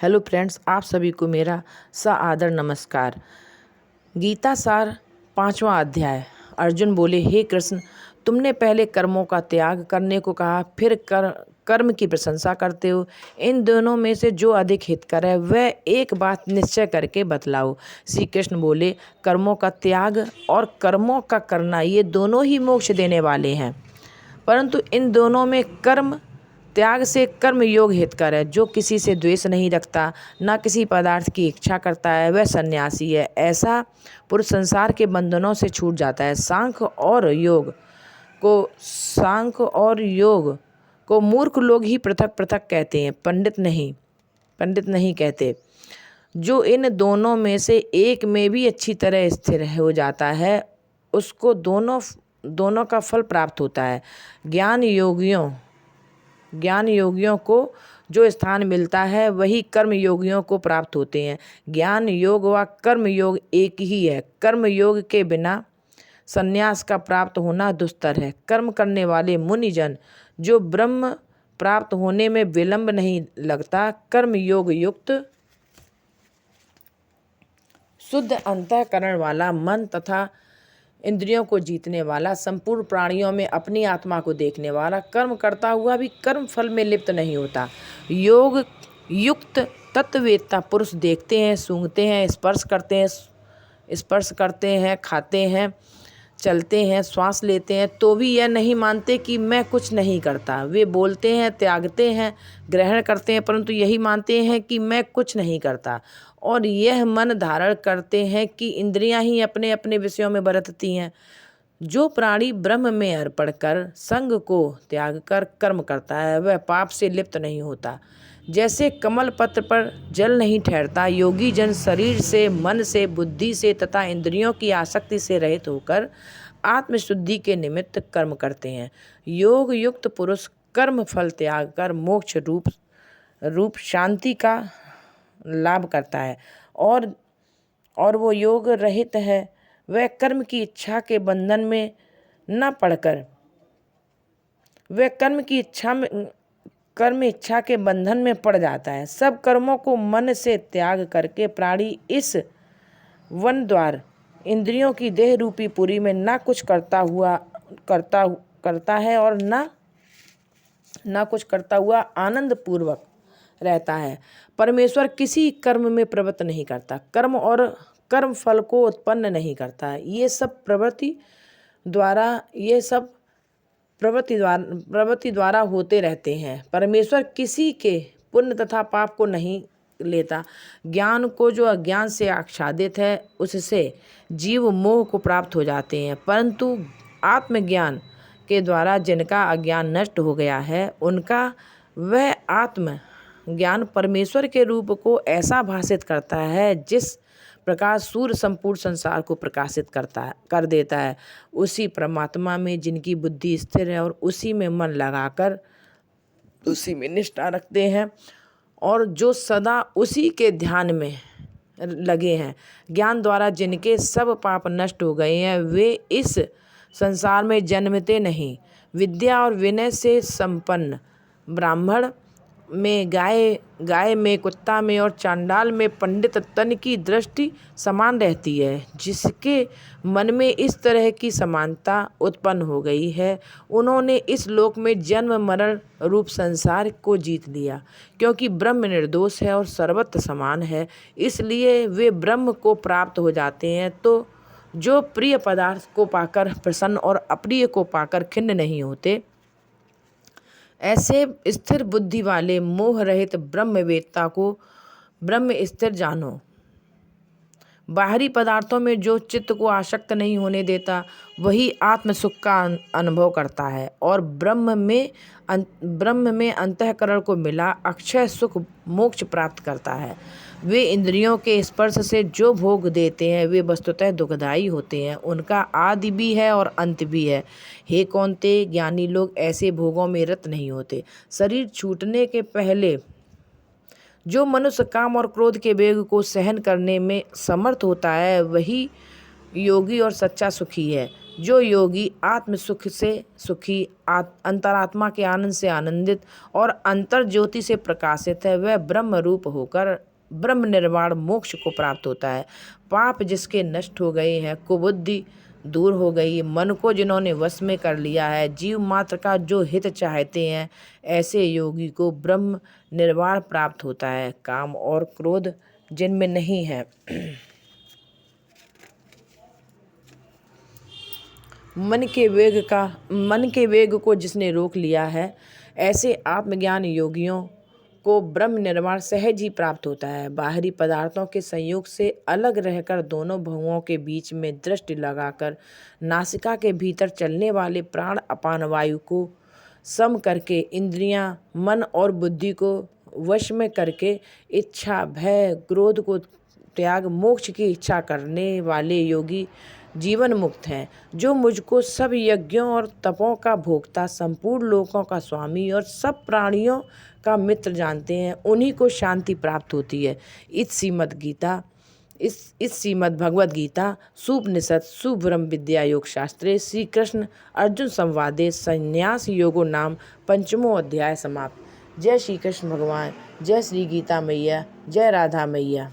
Hello friends, आप सभी को मेरा सादर नमस्कार। गीता सार 5वां अध्याय। अर्जुन बोले, हे कृष्ण, तुमने पहले कर्मों का त्याग करने को कहा, फिर कर्म की प्रशंसा करते हो। इन दोनों में से जो अधिक हितकर है वह एक बात निश्चय करके बतलाओ। श्री कृष्ण बोले, कर्मों का त्याग और कर्मों का करना ये दोनों ही मोक्ष देने वाले हैं, परंतु इन दोनों में कर्म त्याग से कर्म योग हितकर है। जो किसी से द्वेष नहीं रखता, ना किसी पदार्थ की इच्छा करता है, वह सन्यासी है। ऐसा पुरुष संसार के बंधनों से छूट जाता है। सांख्य और योग को मूर्ख लोग ही पृथक पृथक कहते हैं, पंडित नहीं कहते। जो इन दोनों में से एक में भी अच्छी तरह स्थिर हो जाता है, उसको दोनों का फल प्राप्त होता है। ज्ञान योगियों को जो स्थान मिलता है वही कर्म योगियों को प्राप्त होते हैं। ज्ञान योग व कर्म योग एक ही है। कर्म योग के बिना संन्यास का प्राप्त होना दुस्तर है। कर्म करने वाले मुनिजन जो ब्रह्म प्राप्त होने में विलंब नहीं लगता, कर्म योग युक्त शुद्ध अंतःकरण वाला, मन तथा इंद्रियों को जीतने वाला, संपूर्ण प्राणियों में अपनी आत्मा को देखने वाला, कर्म करता हुआ भी कर्म फल में लिप्त नहीं होता। योग युक्त तत्ववेत्ता पुरुष देखते हैं, सूंघते हैं, स्पर्श करते हैं, खाते हैं, चलते हैं, श्वास लेते हैं, तो भी यह नहीं मानते कि मैं कुछ नहीं करता। वे बोलते हैं, त्यागते हैं, ग्रहण करते हैं, परंतु यही मानते हैं कि मैं कुछ नहीं करता। और यह मन धारण करते हैं कि इंद्रियां ही अपने अपने विषयों में बरतती हैं। जो प्राणी ब्रह्म में अर्पण कर संग को त्याग कर कर्म करता है, वह पाप से लिप्त नहीं होता। जैसे कमल पत्र पर जल नहीं ठहरता, योगी जन शरीर से, मन से, बुद्धि से तथा इंद्रियों की आसक्ति से रहित होकर आत्मशुद्धि के निमित्त कर्म करते हैं। योग युक्त पुरुष कर्म फल त्याग कर मोक्ष रूप शांति का लाभ करता है, और वो योग रहित है। वह कर्म की इच्छा के बंधन में न पड़कर कर्म इच्छा के बंधन में पड़ जाता है। सब कर्मों को मन से त्याग करके प्राणी इस वन द्वार इंद्रियों की देह रूपी पुरी में ना कुछ करता है और ना कुछ करता हुआ आनंद पूर्वक रहता है। परमेश्वर किसी कर्म में प्रवृत्त नहीं करता, कर्म और कर्म फल को उत्पन्न नहीं करता। ये सब प्रवृत्ति द्वारा होते रहते हैं। परमेश्वर किसी के पुण्य तथा पाप को नहीं लेता। ज्ञान को जो अज्ञान से आच्छादित है, उससे जीव मोह को प्राप्त हो जाते हैं, परंतु आत्मज्ञान के द्वारा जिनका अज्ञान नष्ट हो गया है, उनका वह आत्म ज्ञान परमेश्वर के रूप को ऐसा भाषित करता है जिस प्रकार सूर्य संपूर्ण संसार को प्रकाशित कर देता है। उसी परमात्मा में जिनकी बुद्धि स्थिर है और उसी में मन लगाकर उसी में निष्ठा रखते हैं, और जो सदा उसी के ध्यान में लगे हैं, ज्ञान द्वारा जिनके सब पाप नष्ट हो गए हैं, वे इस संसार में जन्मते नहीं। विद्या और विनय से संपन्न ब्राह्मण में गाय में, कुत्ता में और चांडाल में पंडित तन की दृष्टि समान रहती है। जिसके मन में इस तरह की समानता उत्पन्न हो गई है, उन्होंने इस लोक में जन्म मरण रूप संसार को जीत लिया। क्योंकि ब्रह्म निर्दोष है और सर्वत्र समान है, इसलिए वे ब्रह्म को प्राप्त हो जाते हैं। तो जो प्रिय पदार्थ को पाकर प्रसन्न और अप्रिय को पाकर खिन्न नहीं होते, ऐसे स्थिर बुद्धि वाले मोह रहित ब्रह्मवेत्ता को ब्रह्म स्थिर जानो। बाहरी पदार्थों में जो चित्त को आसक्त नहीं होने देता, वही आत्म सुख का अनुभव करता है और ब्रह्म में अंतःकरण को मिला अक्षय सुख मोक्ष प्राप्त करता है। वे इंद्रियों के स्पर्श से जो भोग देते हैं, वे वस्तुतः दुखदायी होते हैं। उनका आदि भी है और अंत भी है। हे कौन्तेय, ज्ञानी लोग ऐसे भोगों में रत नहीं होते। शरीर छूटने के पहले जो मनुष्य काम और क्रोध के वेग को सहन करने में समर्थ होता है, वही योगी और सच्चा सुखी है। जो योगी आत्म सुख से सुखी, अंतरात्मा के आनंद से आनंदित और अंतर ज्योति से प्रकाशित है, वह ब्रह्म रूप होकर ब्रह्म निर्वाण मोक्ष को प्राप्त होता है। पाप जिसके नष्ट हो गए हैं, कुबुद्धि दूर हो गई, मन को जिन्होंने वश में कर लिया है, जीव मात्र का जो हित चाहते हैं, ऐसे योगी को ब्रह्म निर्वाण प्राप्त होता है। काम और क्रोध जिनमें नहीं है, मन के वेग को जिसने रोक लिया है, ऐसे आत्मज्ञान योगियों को ब्रह्म निर्वाण सहज ही प्राप्त होता है। बाहरी पदार्थों के संयोग से अलग रहकर दोनों भवों के बीच में दृष्टि लगाकर नासिका के भीतर चलने वाले प्राण अपान वायु को सम करके, इंद्रियां, मन और बुद्धि को वश में करके, इच्छा, भय, क्रोध को त्याग मोक्ष की इच्छा करने वाले योगी जीवन मुक्त हैं। जो मुझको सब यज्ञों और तपों का भोक्ता, संपूर्ण लोकों का स्वामी और सब प्राणियों का मित्र जानते हैं, उन्हीं को शांति प्राप्त होती है। इस श्रीमद् भगवद गीता सुपनिषद सुब्रह्म विद्या योग शास्त्रे श्री कृष्ण अर्जुन संवादे संन्यास योगो नाम 5वां अध्याय समाप्त। जय श्री कृष्ण भगवान, जय श्री गीता मैया, जय राधा मैया।